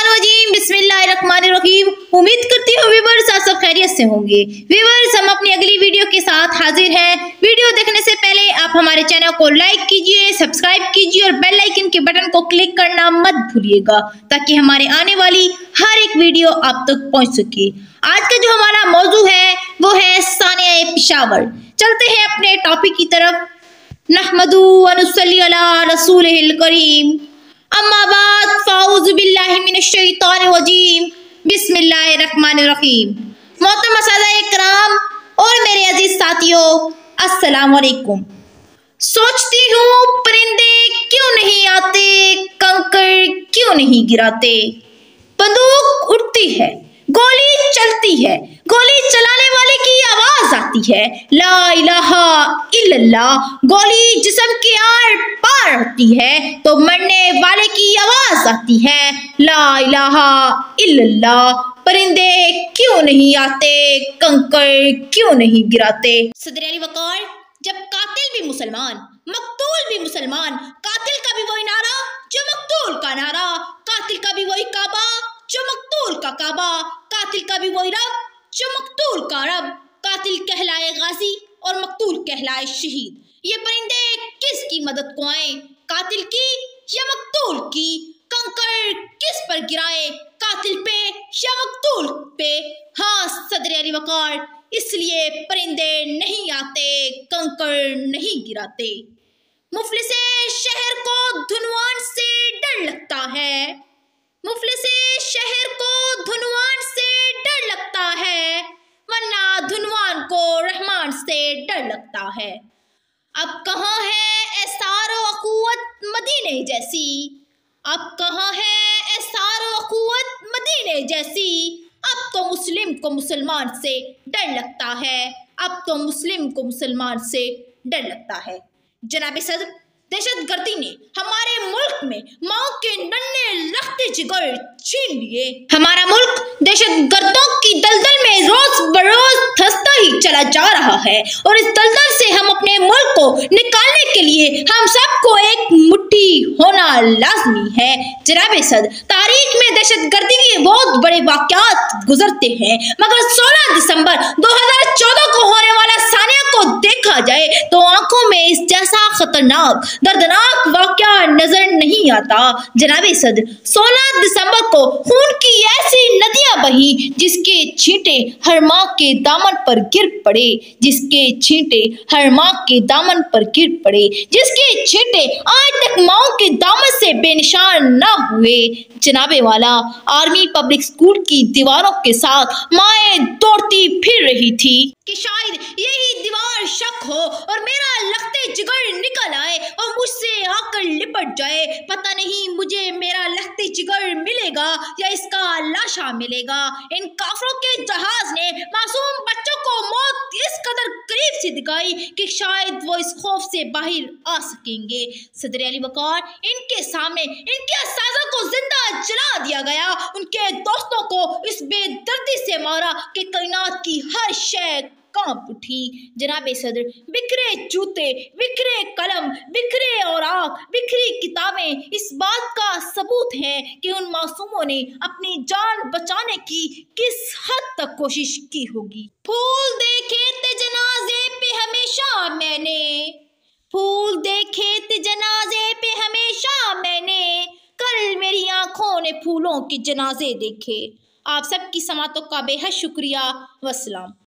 मिनश्शैतानिर्रजीम बिस्मिल्लाहिर्रहमानिर्रहीम। उम्मीद करती हूँ व्यूअर्स आप सब खैरियत से होंगे। व्यूअर्स हम अपनी अगली वीडियो के साथ हाजिर हैं। वीडियो देखने से पहले आप हमारे चैनल को लाइक कीजिए, सब्सक्राइब कीजिए और बेल आइकन के बटन को क्लिक करना मत भूलिएगा ताकि हमारे आने वाली हर एक वीडियो आप तक पहुँच सके। आज का जो हमारा मौजू है वो है सानिया पेशावर। चलते हैं अपने टॉपिक की तरफ। नहमदु व नुसल्ली अला रसूलिहिल करीम। अम्मा बाद फ़ाऊज़ु बिल्लाहि मिनश्शैतानिर्रजीम बिस्मिल्लाहिर्रहमानिर्रहीम। मोहतरम असातिज़ा इकराम और मेरे अजीज साथियों, अस्सलाम वालेकुम। सोचती हूँ परिंदे क्यों नहीं आते, कंकड़ क्यों नहीं गिराते। बंदूक उड़ती है, गोली चलती है, गोली चलाने वाले की आवाज आती है ला इलाहा इल्लल्लाह। गोली जिस्म के आर पार होती है तो मरने वाले की आवाज आती है ला इलाहा इल्लल्लाह। परिंदे क्यों नहीं आते, कंकड़ क्यों नहीं गिराते। सदर अली वक़ार, जब कातिल भी मुसलमान, मकतूल भी मुसलमान, कातिल का भी वही नारा जो मकतूल का नारा, कातिल का भी वही काबा जो मकतूल का काबा, कातिल का भी वही रब जो मकतूल का रब। कातिल कहलाए गाजी और मकतूल कहलाए शहीद। ये परिंदे किसकी मदद को आए, कातिल की या मकतूल की। कंकड़ किस पर गिराए, कातिल पे या मकतूल पे। हाँ सदर अली वक़ार, इसलिए परिंदे नहीं आते, कंकड़ नहीं गिराते। मुफलिसे शहर को धुनवान से डर लगता है, मुफलिसे शहर को धुनवान से डर लगता है, वरना धुनवान को रहमान से डर लगता है। अब कहाँ है एसार व अख़ुवत मदीने जैसी, अब कहाँ है एसार व अख़ुवत मदीने जैसी। अब तो मुस्लिम को मुसलमान से डर लगता है, अब तो मुस्लिम को मुसलमान से डर लगता है। जनाब सदर, दहशतगर्दी ने हमारे मुल्क में माओ के नन्हे लखते जिगर छीन लिए। हमारा मुल्क दहशतगर्दों की दलदल में रोज बरोज धंसता ही चला जा रहा है और इस दलदल से हम अपने मुल्क को निकालने के लिए हम सबको एक मुट्ठी होना लाजमी है। जनाब सदर, तारीख में दहशतगर्दी के बहुत बड़े वाक़यात गुजरते हैं, मगर 16 दिसंबर 2014 को होने वाला सानिया को देखा जाए तो आंखों में इस जैसा खतरनाक दर्दनाक वाक़या नजर नहीं आता। जनाब सदर, 16 दिसंबर को खून की ऐसी नदियां बही जिसके छींटे हर माँ के दामन पर गिर पड़े, जिसके छींटे हर माँ के दामन पर गिर पड़े, जिसके छींटे आज तक माओ के दामन से बेनिशान न हुए। जनाबे वाला, आर्मी पब्लिक स्कूल की दीवारों के साथ माएँ दौड़ती फिर रही थी कि शायद यही दीवार शक हो और मेरा लखते जिगर निकल आए और मुझसे आकर लिपट जाए। पता नहीं मुझे मेरा लखते जिगर मिलेगा या इसका लाशा मिलेगा। इन काफरों के जहाज ने मासूम बच्चों को मौत इस कदर करीब से दिखाई कि शायद वो इस खौफ से बाहर आ सकेंगे। सदर अली वक़ार, इनके सामने इनके असाज़ा को जिंदा जला दिया गया, उनके दोस्तों को इस बेदर्दी से मारा कि कायनात की हर शय कांप उठी। जनाबे सदर, बिखरे जूते, बिखरे कलम, बिखरे औराक, बिखरी किताबें इस बात का सबूत है कि उन मासूमों ने अपनी जान बचाने की किस हद तक कोशिश की होगी। फूल देखे थे जनाजे पे हमेशा मैंने, फूल देखे थे जनाजे पे हमेशा मैंने, कल मेरी आंखों ने फूलों के जनाजे देखे। आप सबकी समातों का बेहद शुक्रिया। वस्सलाम।